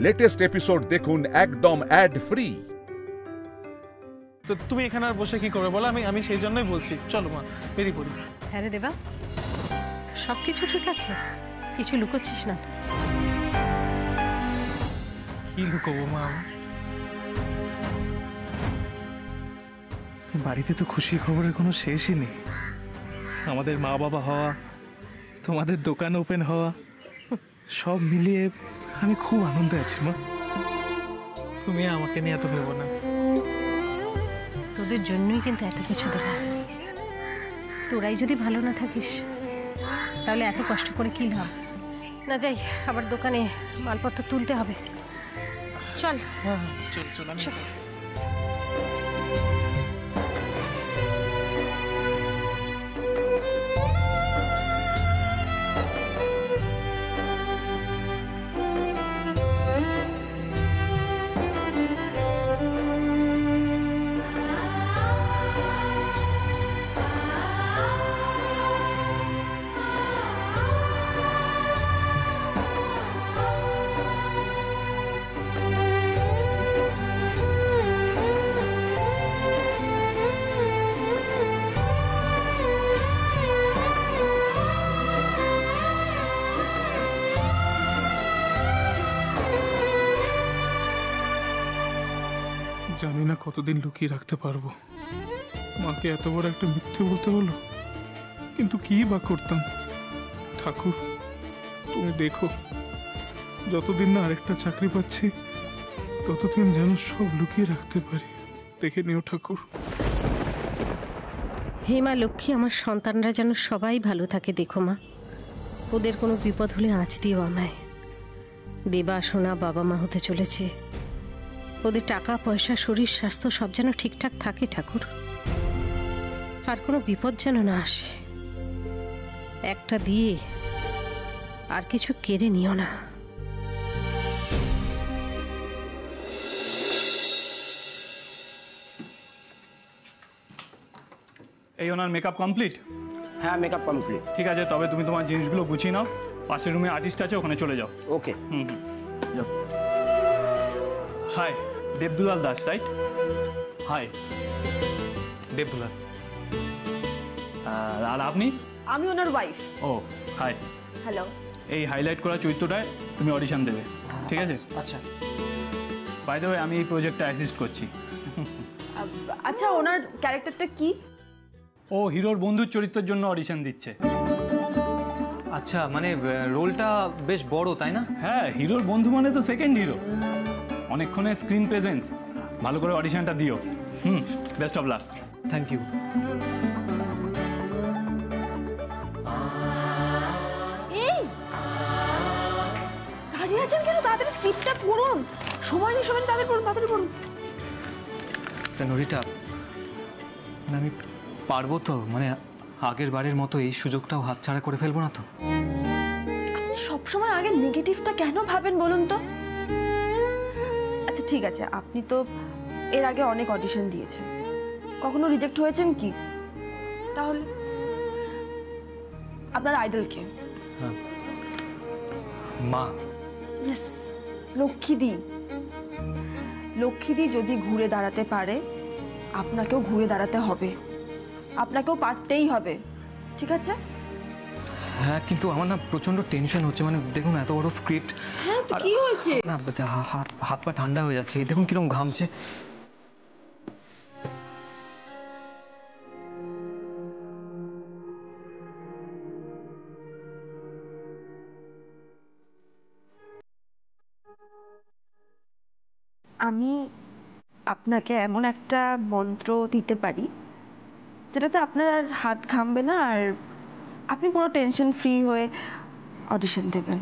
Latest episode দেখুন একদম add free. তো তুমি এখানে আর বসে কি করবে বলো? আমি সেই জন্যই বলছি, চলো মা বেরিয়ে পড়ি। হ্যাঁ রে দেবা, সবকিছু ঠিক আছে? কিছু লুকোচ্ছিস না তো? কি লুকোবো মা? বাড়িতে তো খুশির খবরের কোনো শেষই নেই। আমাদের মা বাবা হওয়া, তোমাদের দোকান ওপেন হওয়া, সব মিলিয়ে আমি খুব আনন্দে আছি মা। তুমি আমাকে নিয়ে এত ভেবো না। তোদের জন্যই কিন্তু এত কিছু দেওয়া। তোরাই যদি ভালো না থাকিস তাহলে এত কষ্ট করে কি লাভ? না যাই, আবার দোকানে মালপত্র তুলতে হবে। চল। হ্যাঁ চল চল আমি জানি না কতদিন লুকিয়ে রাখতে পারবো। মাকে এত বড় একটা মিথ্যে বলতে হলো, কিন্তু কি বা করতাম। ঠাকুর তুমি দেখো, যতদিন না আরেকটা চাকরি পাচ্ছি ততদিন যেন সব লুকিয়ে রাখতে পারি। দেখে নিও ঠাকুর। হে মা লক্ষ্মী, আমার সন্তানরা যেন সবাই ভালো থাকে দেখো মা। ওদের কোনো বিপদ হলে আঁচ দিও আমায়। দেবা সোনা বাবা মা হতে চলেছে, ওদের টাকা পয়সা শরীর স্বাস্থ্য সব যেন ঠিকঠাক থাকে ঠাকুর। আর কোনো বিপদ যেন না আসে। একটা দিয়ে আর কিছু কেড়ে নিও না। এই ওনার মেকআপ কমপ্লিট? হ্যাঁ মেকআপ কমপ্লিট। ঠিক আছে, তবে তুমি তোমার জিনিসগুলো গুছিয়ে নাও। পাশের রুমে আর্টিস্ট আছে, ওখানে চলে যাও। Okay. Hi, Debdulal Das right? Hi Debdulal. আর আপনি? আমি ওনার ওয়াইফ। ও হাই। হ্যালো। এই হাইলাইট করা চরিত্রটায় তুমি অডিশন দেবে, ঠিক আছে? আচ্ছা। বাই দ্য ওয়ে, আমি এই প্রজেক্টটা অ্যাসিস্ট করছি। আচ্ছা, ওনার ক্যারেক্টারটা কি? ও হিরোর বন্ধুর চরিত্রের জন্য অডিশন দিচ্ছে। আচ্ছা, মানে রোলটা বেশ বড় তাই না? হ্যাঁ, হিরোর বন্ধু মানে তো সেকেন্ড হিরো। অনেকক্ষণে স্ক্রিন প্রেজেন্স, ভালো করে অডিশনটা দিও। Best of luck. Thank you. এই দাঁড়িয়ে আছেন কেন? তাড়াতাড়ি স্ক্রিপ্টটা পড়ুন। সময় নেই, তাড়াতাড়ি পড়ুন, তাড়াতাড়ি পড়ুন। সেনরিটা, মানে আমি পারবো তো? মানে আগের বারের মতো এই সুযোগটাও হাতছাড়া করে ফেলবো না তো? আপনি সবসময় আগে নেগেটিভটা কেন ভাবেন বলুন তো? আচ্ছা ঠিক আছে, আপনি তো এর আগে অনেক অডিশন দিয়েছেন, কখনো রিজেক্ট হয়েছেন কি? তাহলে আপনার আইডল কে? মা। ইয়েস, লক্ষ্মীদি। লক্ষ্মীদি যদি ঘুরে দাঁড়াতে পারে, আপনাকেও ঘুরে দাঁড়াতে হবে, আপনাকেও পারতেই হবে, ঠিক আছে? হ্যাঁ, কিন্তু আমার না প্রচন্ড টেনশন হচ্ছে। মানে দেখুন, এত বড় স্ক্রিপ্ট। হ্যাঁ তো কি হয়েছে? না, হাত পা ঠান্ডা হয়ে যাচ্ছে। দেখুন কিরকম ঘামছে। আমি আপনাকে এমন একটা মন্ত্র দিতে পারি যেটাতে আপনার আর হাত ঘামবে না, আর আপনি পুরো টেনশন ফ্রি হয়ে অডিশন দেবেন।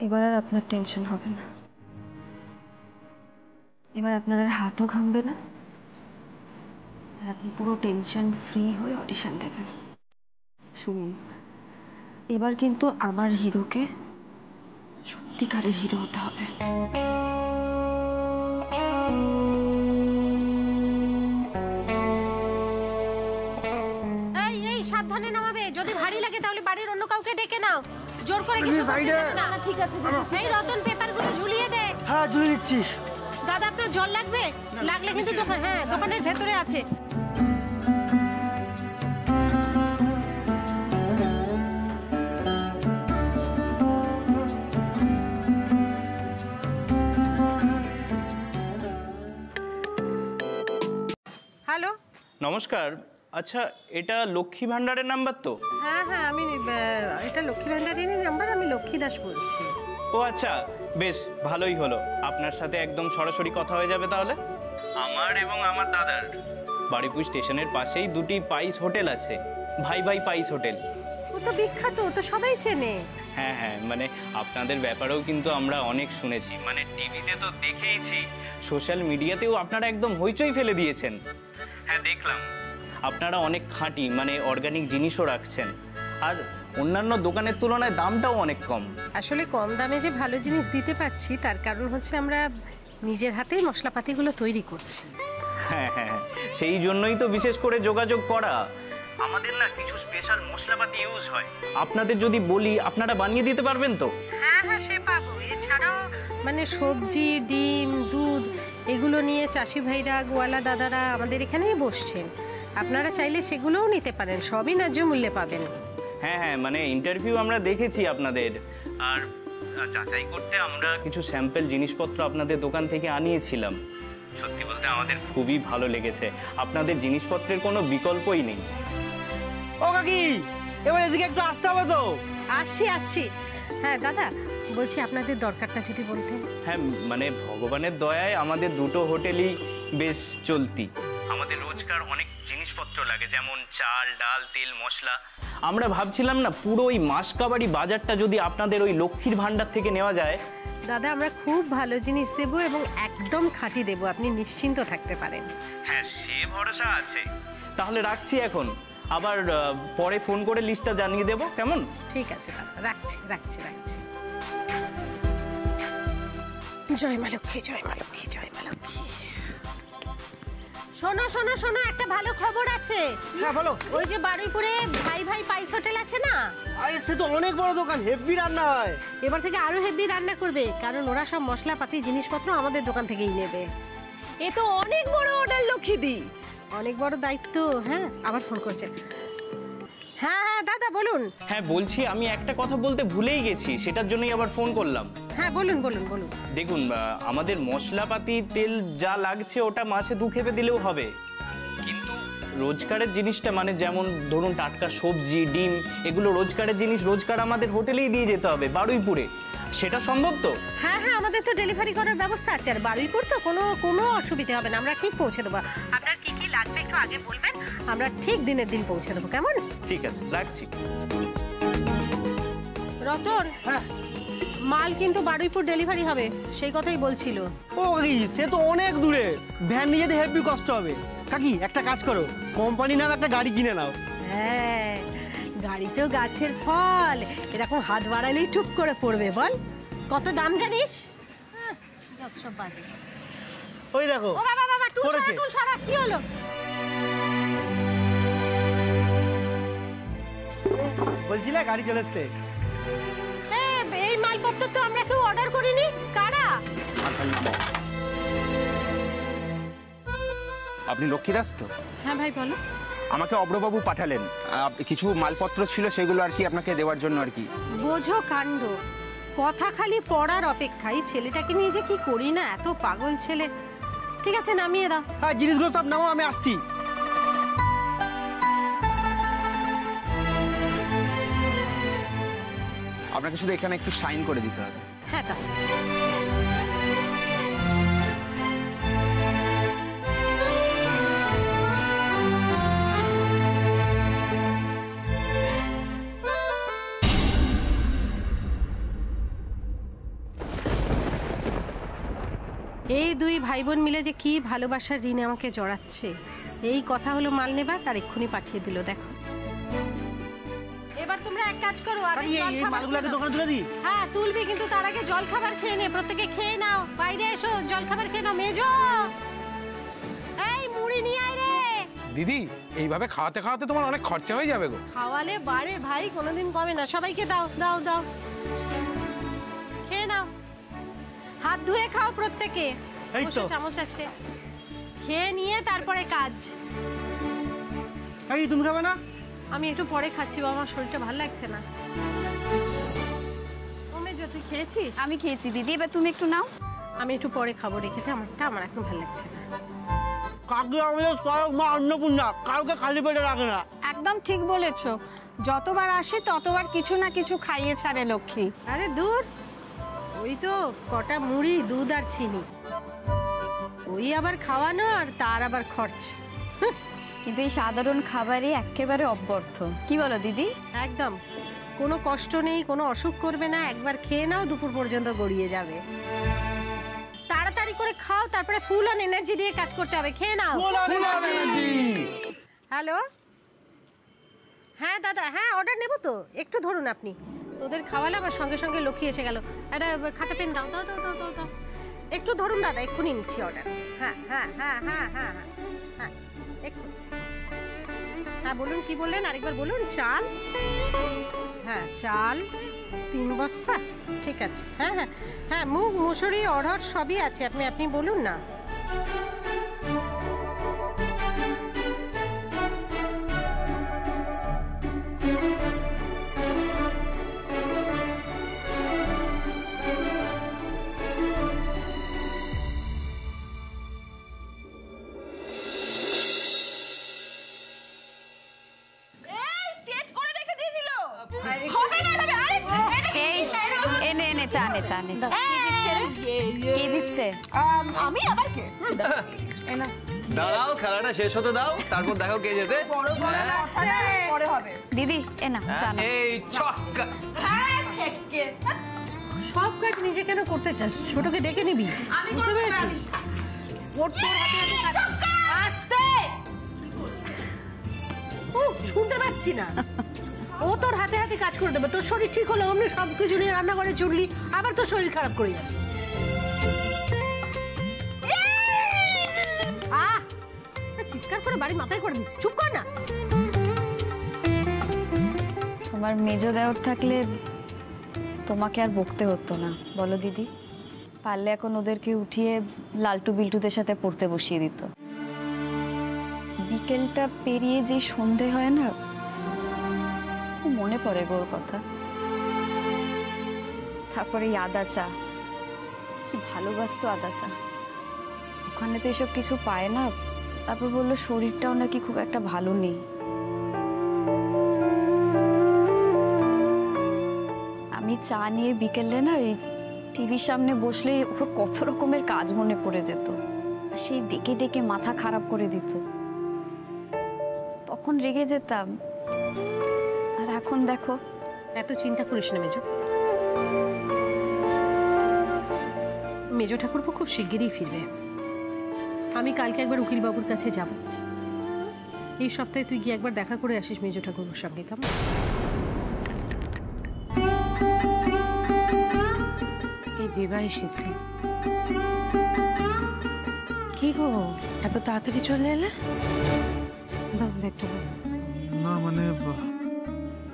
এবার আর আপনার টেনশন হবে না, এবার আপনার আর হাতও ঘামবে না, আর আপনি পুরো টেনশন ফ্রি হয়ে অডিশন দেবেন। শুনুন, এবার কিন্তু আমার হিরোকে সত্যিকারের হিরো হতে হবে। এই সাবধানে নামাবে, যদি ভারী লাগে তাহলে বাড়ির অন্য কাউকে ডেকে নাও, জোর করে কিছু করতে দেবে না। ঠিক আছে, এই রতন পেপারগুলো ঝুলিয়ে দে। হ্যাঁ ঝুলিয়ে দিচ্ছি। দাদা আপনার জল লাগবে? লাগলে কিন্তু দোকানের ভেতরে আছে। হ্যালো, নমস্কার। আচ্ছা, এটা লক্ষ্মী ভাণ্ডারের নাম্বার তো? হ্যাঁ আমি এটা লক্ষ্মী ভান্ডারেরই নাম্বার, আমি লক্ষ্মী দাস বলছি। ও আচ্ছা, বেশ ভালোই হলো। আপনার সাথে একদম সরাসরি কথা হয়ে যাবে তাহলে। আমার এবং আমার দাদার বারুইপুর স্টেশনের পাশেই দুটি পাইস হোটেল আছে, ভাই ভাই পাইস হোটেল। ও তো বিখ্যাত, ও তো সবাই চেনে। হ্যাঁ, মানে আপনাদের ব্যাপারেও কিন্তু আমরা অনেক শুনেছি, মানে টিভিতে তো দেখেইছি, সোশ্যাল মিডিয়াতেও আপনারা একদম হইচই ফেলে দিয়েছেন। হ্যাঁ দেখলাম, আপনারা অনেক খাঁটি, মানে অর্গানিক জিনিসও রাখছেন, আর অন্যান্য দোকানের তুলনায় দামটাও অনেক কম। আসলে কম দামে যে ভালো জিনিস দিতে পারছি তার কারণ হচ্ছে আমরা নিজের হাতেই মশলাপাতিগুলো তৈরি করছি। হ্যাঁ, সেই জন্যই তো বিশেষ করে যোগাযোগ করা। আমাদের না কিছু স্পেশাল মশলাপাতি ইউজ হয়, আপনাদের যদি বলি আপনারা বানিয়ে দিতে পারবেন তো? হ্যাঁ সে পাবো। এছাড়াও মানে সবজি, ডিম, দুধ এগুলো নিয়ে চাষি ভাইরা, গোয়ালা দাদারা আমাদের এখানেই বসছেন, আপনারা চাইলে সেগুলোও নিতে পারেন, সবই ন্যায্য মূল্যে পাবেন। হ্যাঁ, মানে ইন্টারভিউ আমরা দেখেছি আপনাদের, আর যাচাই করতে আমরা কিছু স্যাম্পল জিনিসপত্র আপনাদের দোকান থেকে আনিয়েছিলাম। সত্যি বলতে আমাদের খুবই ভালো লেগেছে, আপনাদের জিনিসপত্রের কোনো বিকল্পই নেই। ও কাকি, এবার এদিকে একটু আসতে হবে তো। আসছি। হ্যাঁ দাদা, বলছি আপনাদের দরকারটা যদি বলতেন। হ্যাঁ, মানে ভগবানের দয়ায় আমাদের দুটো হোটেলই বেশ চলতি। আমাদের রোজকার অনেক জিনিসপত্র লাগে, যেমন চাল, ডাল, তেল, মশলা। আমরা ভাবছিলাম না পুরো ওই মাসকাবাড়ি বাজারটা যদি আপনাদের ওই লক্ষ্মীর ভাণ্ডার থেকে নেওয়া যায়। দাদা আমরা খুব ভালো জিনিস দেবো এবং একদম খাঁটি দেবো, আপনি নিশ্চিন্ত থাকতে পারেন। হ্যাঁ, সে ভরসা আছে। তাহলে রাখছি এখন, আবার পরে ফোন করে লিস্টটা জানিয়ে দেবো, কেমন? ঠিক আছে দাদা, রাখছি। জয় মা লক্ষ্মী। শোনো, একটা ভালো খবর আছে। হ্যাঁ বলো। ওই যে বারুইপুরে ভাই ভাই পাইস হোটেল আছে না, আরে সে তো অনেক বড় দোকান, হেভি রান্না হয়। এবার থেকে আরো হেভি রান্না করবে, কারণ ওরা সব মশলাপাতি জিনিসপত্র আমাদের দোকান থেকেই নেবে। এ তো অনেক বড় অর্ডার লক্ষ্মীদি, অনেক বড় দায়িত্ব। হ্যাঁ, আবার ফোন করছে। হ্যাঁ দাদা বলুন। হ্যাঁ বলছি, আমি একটা কথা বলতে ভুলেই গেছি, সেটার জন্যই আবার ফোন করলাম। হ্যাঁ বলুন। দেখুন, আমাদের মশলাপাতি, তেল যা লাগছে ওটা মাসে 2 খেপে দিলেও হবে, কিন্তু রোজকারের জিনিসটা, মানে যেমন ধরুন টাটকা সবজি, ডিম, এগুলো রোজকারের জিনিস রোজকার আমাদের হোটেলেই দিয়ে যেতে হবে বারুইপুরে। সেটা সম্ভব তো? হ্যাঁ আমাদের তো ডেলিভারি করার ব্যবস্থা আছে, আর বারুইপুর তো কোনো অসুবিধা হবে না, আমরা ঠিক পৌঁছে দেবো। আপনার কি লাগবে একটু আগে বলবেন, আমরা ঠিক দিনের দিন পৌঁছে দেবো, কেমন? ঠিক আছে, রাখছি। রতন, হ্যাঁ মাল কিন্তু বারুইপুর ডেলিভারি হবে, সেই কথাই বলছিল। ও কাকি, সে তো অনেক দূরে, ভ্যান নিয়ে যেতে হেভি কষ্ট হবে। কাকি একটা কাজ করো, কোম্পানি নামে একটা গাড়ি কিনে নাও। হ্যাঁ, গাড়ি তো গাছের ফল, এরকম হাত বাড়ালেই টুক করে পড়বে। বল কত দাম জানিস? সব বাজে। ওই দেখো, ও বাবা, টুল ছাড়া কি হলো? বলছি না গাড়ি চলে এসছে। এই মালপত্র তো আমরা কেউ অর্ডার করিনি, কারা? আপনি লক্ষ্মী দাস তো? হ্যাঁ ভাই বলো। আমাকে অব্রবাবু পাঠালেন, কিছু মালপত্র ছিল সেগুলো আর কি আপনাকে দেওয়ার জন্য আর কি। বোঝো কাণ্ড, কথা খালি পড়ার অপেক্ষায়, ছেলেটাকে নিয়ে যে কি করি না, এত পাগল ছেলে। ঠিক আছে, নামিয়ে দাও। হ্যাঁ জিনিসগুলো সব নাও, আমি আসছি। আপনাকে শুধু এখানে একটু সাইন করে দিতে হবে। হ্যাঁ তা এই দুই ভাই বোন মিলে যে কি ভালোবাসার ঋণে আমাকে জড়াচ্ছে। এই কথা হলো মাল নেবার, আর এক্ষুনি পাঠিয়ে দিল। দেখো এবার তোমরা এক কাজ করো, আগে কাকি এই মালগুলোকে দোকানে তুলে দিই। হ্যাঁ তুলবি, কিন্তু তার আগে জল খাবার খেয়ে নে, প্রত্যেকে খেয়ে নাও। বাইরে এসো, জল খাবার খেয়ে নাও। মেজো, এই মুড়ি নিয়ে আয় রে। দিদি এইভাবে খাওয়াতে খাওয়াতে তোমার অনেক খরচা হয়ে যাবে গো। খাওয়ালে বাড়ে ভাই, কোনোদিন কমে না। সবাইকে দাও দাও দাও, খেয়ে নাও। হাত ধুয়ে খাও প্রত্যেকে। এই তো চামচ আছে, খেয়ে নিয়ে তারপরে কাজ। কাকি তুমি খাবে না? আমি একটু পরে খাচ্ছি বাবা, আমার শরীরটা ভালো লাগছে না। মেজো তুই খেয়েছিস? আমি খেয়েছি দিদি, এবার তুমি একটু নাও। আমি একটু পরে খাবো, রেখে দে আমারটা, আমার এখন ভালো লাগছে না। কাকি আমাদের সব মা অন্নপূর্ণা, কাউকে খালি পেটে রাখে না। একদম ঠিক বলেছো, যতবার আসি ততবার কিছু না কিছু খাইয়ে ছাড়ে লক্ষ্মী। আরে দূর, ওই তো কটা মুড়ি, দুধ আর চিনি, ওই আবার খাওয়ানো আর তার আবার খরচা। কিন্তু এই সাধারণ খাবারই একেবারে অব্যর্থ, কি বলো দিদি? একদম, কোনো কষ্ট নেই, কোনো অসুখ করবে না। একবার খেয়ে নাও, দুপুর পর্যন্ত গড়িয়ে যাবে। তাড়াতাড়ি করে খাও, তারপরে ফুল অন এনার্জি দিয়ে কাজ করতে হবে। খেয়ে নাও। হ্যালো, হ্যাঁ দাদা, হ্যাঁ অর্ডার নেব তো, একটু ধরুন আপনি। তোদের খাওয়ালাম আর সঙ্গে সঙ্গে লক্ষ্মী এসে গেল। একটা খাতা পেন দাও দাও দাও দাও দাও দাও, একটু ধরুন দাদা, এক্ষুনি নিচ্ছি অর্ডার। হ্যাঁ হ্যাঁ হ্যাঁ হ্যাঁ হ্যাঁ হ্যাঁ একটু। হ্যাঁ বলুন, কি বললেন আরেকবার বলুন। চাল, হ্যাঁ চাল 3 বস্তা, ঠিক আছে। হ্যাঁ হ্যাঁ হ্যাঁ, মুগ মুসুরি অড়হর সবই আছে, আপনি বলুন না। এনে এনে চা নে, চা নে। কে দিচ্ছে রে? কে দিচ্ছে? আমি আবার কে? দাঁড়াও, খেলাটা শেষ হতে দাও, তারপর দেখো কে যেতে। পরে হবে। দিদি এ না চা না। এই ছক্কা। সব কাজ নিজে কেন করতে চাস? ছোটকে ডেকে নিবি, বুঝতে পেরেছিস? আস্তে, ও শুনতে পাচ্ছি না। ও তোর হাতে হাতে কাজ করে দেবে। তোর শরীর ঠিক হলো, অমনি সবকিছু নিয়ে রান্নাঘরে চুড়লি, আবার তোর শরীর খারাপ করে যাবে। চিৎকার করে বাড়ি মাথায় করে দিচ্ছি, চুপ কর না। তোমার মেজো দেওর থাকলে তোমাকে আর বকতে হতো না, বলো দিদি? পারলে এখন ওদেরকে উঠিয়ে লালটু বিল্টুদের সাথে পড়তে বসিয়ে দিত। বিকেলটা পেরিয়ে যে সন্ধে হয় না, মনে পড়ে গোর কথা। তারপরে আদা চা, কি ভালোবাসতো আদা চা। ওখানে তো এসব কিছু পায় না। তারপর বললো শরীরটাও নাকি খুব একটা ভালো নেই। আমি চা নিয়ে বিকেলে না ওই টিভির সামনে বসলেই ওর কত রকমের কাজ মনে পড়ে যেত। সেই ডেকে ডেকে মাথা খারাপ করে দিত, তখন রেগে যেতাম। আর এখন দেখো। এত চিন্তা করিস না মেজো, মেজো ঠাকুরপো খুব শিগগিরই ফিরবে। আমি কালকে একবার উকিল বাবুর কাছে যাব। এই সপ্তাহে তুই গিয়ে একবার দেখা করে আসিস মেজো ঠাকুরপুর সঙ্গে, কেমন? এই দেবা এসেছে। কি গো, এত তাড়াতাড়ি চলে এলে? না মানে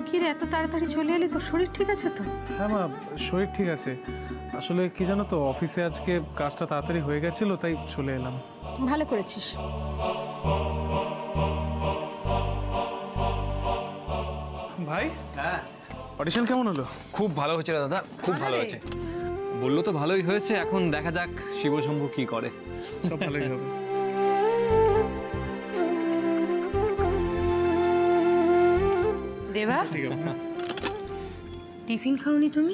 কি রে, এত তাড়াতাড়ি চলে এলি? তোর শরীর ঠিক আছে তো? হ্যাঁ মা, শরীর ঠিক আছে। আসলে কি জানো তো, অফিসে আজকে কাজটা তাড়াতাড়ি হয়ে গেছিল, তাই চলে এলাম। ভালো করেছিস। ভাই, হ্যাঁ অডিশন কেমন হলো? খুব ভালো হয়েছে রে দাদা, খুব ভালো হয়েছে। বললো তো ভালোই হয়েছে, এখন দেখা যাক শিবশম্ভু কি করে। সব ভালোই হবে। দেবা, ঠিক আছে। টিফিন খাওনি তুমি?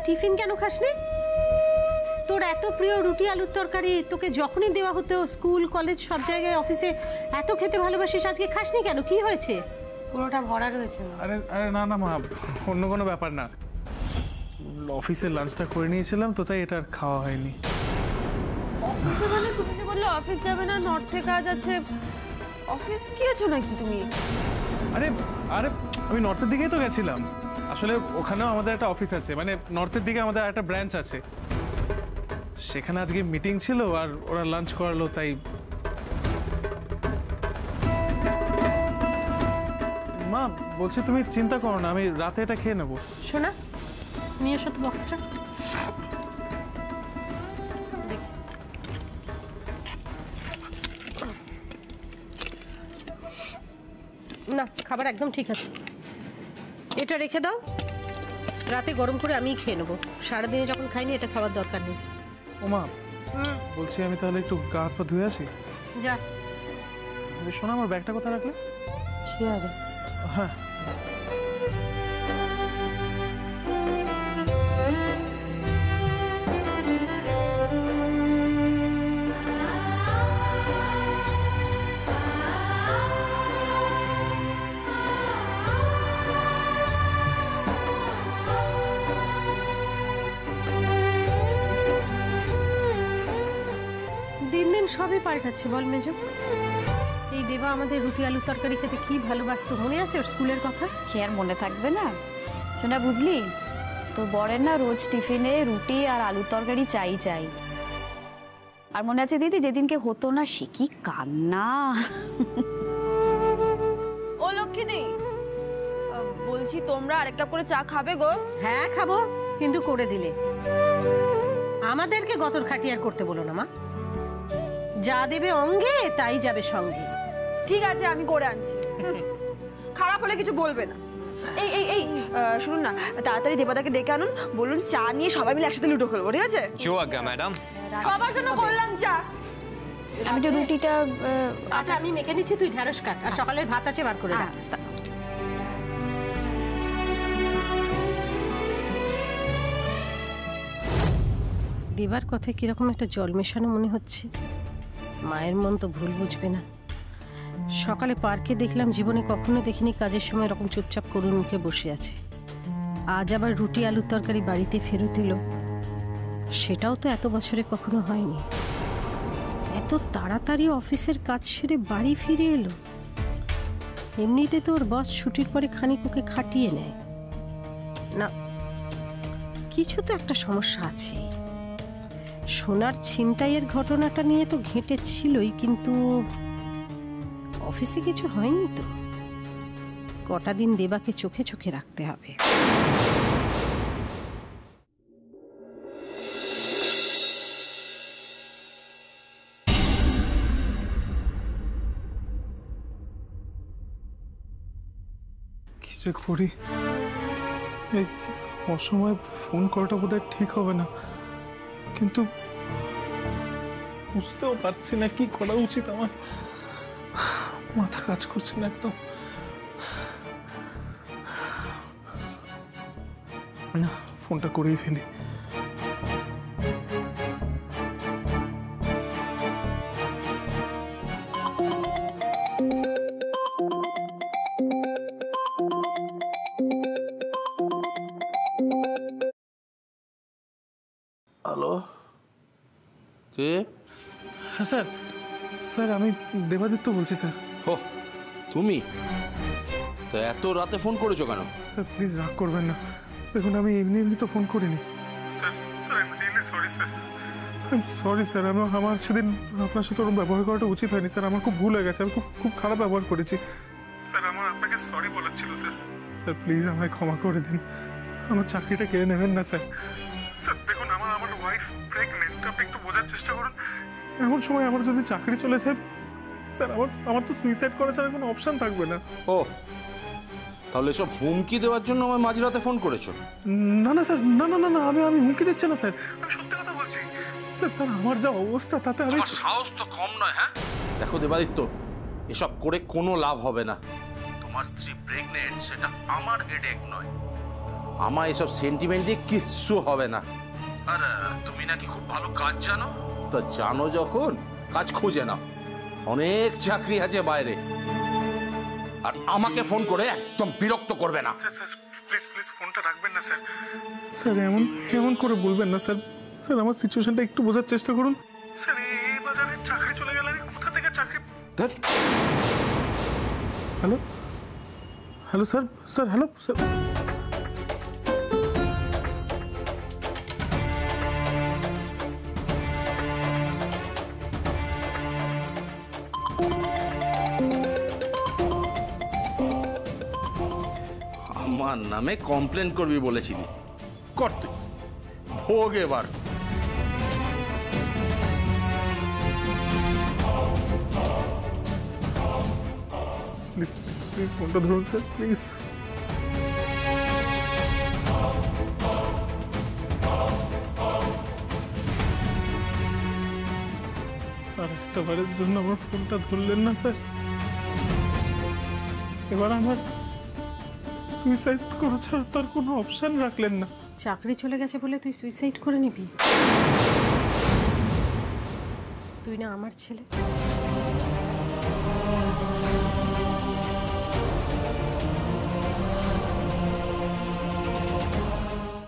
টিফিন কেন খাসনি? তোর এত প্রিয় রুটি আলুর তরকারি তোকে যখনই দেওয়া হতো স্কুল কলেজ সব জায়গায় অফিসে, এত খেতে ভালোবাসিস, আজকে খাসনি কেন? কি হয়েছে? পুরোটা ভরা রয়েছে। আরে আরে না না মা, অন্য কোনো ব্যাপার না। অফিসে লাঞ্চটা করে নিয়েছিলাম তো, তাই এটা আর খাওয়া হয়নি। অফিসে মানে তুমি যে বললে অফিস যাবে না, নর্থে কাজ আছে, অফিস গিয়েছো নাকি তুমি? আরে আরে আমি নর্থের দিকেই তো গেছিলাম। আসলে ওখানেও আমাদের একটা অফিস আছে, মানে নর্থের দিকে আমাদের একটা ব্রাঞ্চ আছে। সেখানে আজকে মিটিং ছিল আর ওরা লাঞ্চ করালো, তাই। মা বলছি তুমি চিন্তা করো না, আমি রাতে এটা খেয়ে নেবো। শোনা, নিয়ে এসো তো বক্সটা। না, খাবার একদম ঠিক আছে, এটা রেখে দাও, রাতে গরম করে আমিই খেয়ে নেবো। সারাদিনে যখন খাইনি এটা খাওয়ার দরকার নেই। ও মা, বলছি আমি তাহলে একটু গা হাত পা ধুয়ে আসি। যা। শোনা, আমার ব্যাগটা কোথায় রাখলে? চেয়ারে। হ্যাঁ। দিন দিন সবই পাল্টাচ্ছে বল মেজো। এই দেবা আমাদের রুটি আলুর তরকারি খেতে কি ভালোবাসতো, মনে আছে ওর স্কুলের কথা? সে আর মনে থাকবে না? শোনা, বুঝলি তোর বরের না রোজ টিফিনে রুটি আর আলুর তরকারি চাই চাই। আর মনে আছে দিদি, যেদিনকে হতো না সে কি কান্না। ও লক্ষ্মীদি, বলছি তোমরা আরেক কাপ করে চা খাবে গো? হ্যাঁ খাবো, কিন্তু করে দিলে। আমাদেরকে গতর খাটিয়ার করতে বলো না মা, যা দেবে অঙ্গে তাই যাবে সঙ্গে। ঠিক আছে, আমি করে আনছি, খারাপ হলে কিছু বলবে না। এই এই এই শুনুন না, তাড়াতাড়ি দেবাদাকে ডেকে আনুন, বলুন চা নিয়ে সবাই মিলে একসাথে লুডো খেলবো, ঠিক আছে? জো আজ্ঞা ম্যাডাম। সবার জন্য করলাম চা। আমি তো রুটিটা আটা আমি মেখে নিচ্ছি, তুই ঢেঁড়স কাট, আর সকালের ভাত আছে বার করে রাখ। দেবার কথায় কিরকম একটা জল মেশানো মনে হচ্ছে। মায়ের মন তো ভুল বুঝবে না। সকালে পার্কে দেখলাম, জীবনে কখনো দেখিনি কাজের সময় এরকম চুপচাপ করুণ মুখে বসে আছে। আজ আবার রুটি আলুর তরকারি বাড়িতে ফেরত এলো, সেটাও তো এত বছরে কখনো হয়নি। এত তাড়াতাড়ি অফিসের কাজ সেরে বাড়ি ফিরে এলো। এমনিতে তো ওর বস ছুটির পরে খানিক ওকে খাটিয়ে নেয় না, কিছু তো একটা সমস্যা আছে। সোনার ছিনতাইয়ের ঘটনাটা নিয়ে তো ঘেঁটে ছিলই, কিন্তু অফিসে কিছু হয়নি তো। কটা দিন দেবাকে চোখে চোখে রাখতে হবে। কি যে করি, এই অসময়ে ফোন করাটা বোধহয় ঠিক হবে না, কিন্তু বুঝতেও পারছি না কি করা উচিত আমার। মাথা কাজ করছে না একদম। না, ফোনটা করেই ফেলি। হ্যালো, কে? হ্যাঁ স্যার, স্যার আমি দেবাদিত্য বলছি স্যার। ও তুমি? তো এত রাতে ফোন করেছো কেন? স্যার প্লিজ রাগ করবেন না, দেখুন আমি এমনি এমনি তো ফোন করিনি sir. Sir I am really sorry sir, I am sorry sir. আমার সেদিন আপনার সাথে ওরকম ব্যবহার করাটা উচিত হয়নি স্যার, আমার খুব ভুল হয়ে গেছে, আমি খুব খারাপ ব্যবহার করেছি স্যার। আমার আপনাকে সরি বলার ছিল স্যার। স্যার প্লিজ আমায় ক্ষমা করে দিন, আমার চাকরিটা কেড়ে নেবেন না স্যার। স্যার দেখুন, আমার ওয়াইফ প্রেগনেন্ট, আপনি একটু বোঝার চেষ্টা করুন। এমন সময় আমার যদি চাকরি চলে যায় স্যার, আমার তো সুইসাইড করা ছাড়া কোনো অপশন থাকবে না। ও তাহলে সব হুমকি দেওয়ার জন্য আমায় মাঝরাতে ফোন করেছো? না না স্যার, না না না না, আমি হুমকি দিচ্ছি না স্যার, আমি সত্যি কথা বলছি স্যার। স্যার আমার যা অবস্থা তাতে আমি... তোমার সাহস তো কম নয়। হ্যাঁ দেখো দেবাদিত্য, এসব করে কোনো লাভ হবে না। তোমার স্ত্রী প্রেগনেন্ট, সেটা আমার হেডেক নয়। আমার এসব সেন্টিমেন্ট দিয়ে কিচ্ছু হবে না। আর তুমি নাকি খুব ভালো কাজ জানো। তা জানো যখন কাজ খুঁজে নাও, অনেক চাকরি আছে বাইরে। আর আমাকে ফোন করে একদম বিরক্ত করবে না। স্যার প্লিজ প্লিজ ফোনটা রাখবেন না স্যার। স্যার এমন এমন করে বলবেন না স্যার। স্যার আমার সিচুয়েশনটা একটু বোঝার চেষ্টা করুন। স্যার এই বাজারে চাকরি চলে গেলে আমি কোথা থেকে চাকরি? Hello hello sir, sir hello sir. আমার নামে কমপ্লেন করবি বলেছিলি, কর তুই, ভোগ এবার। প্লিজ প্লিজ ফোনটা ধরুন স্যার প্লিজ। আর একটা বারের জন্য আমার ফোনটা ধরলেন না স্যার। এবার আমার সুইসাইড করা ছাড়া তার কোনো অপশন রাখলেন না। চাকরি চলে গেছে বলে তুই সুইসাইড করে নিবি? তুই না আমার ছেলে।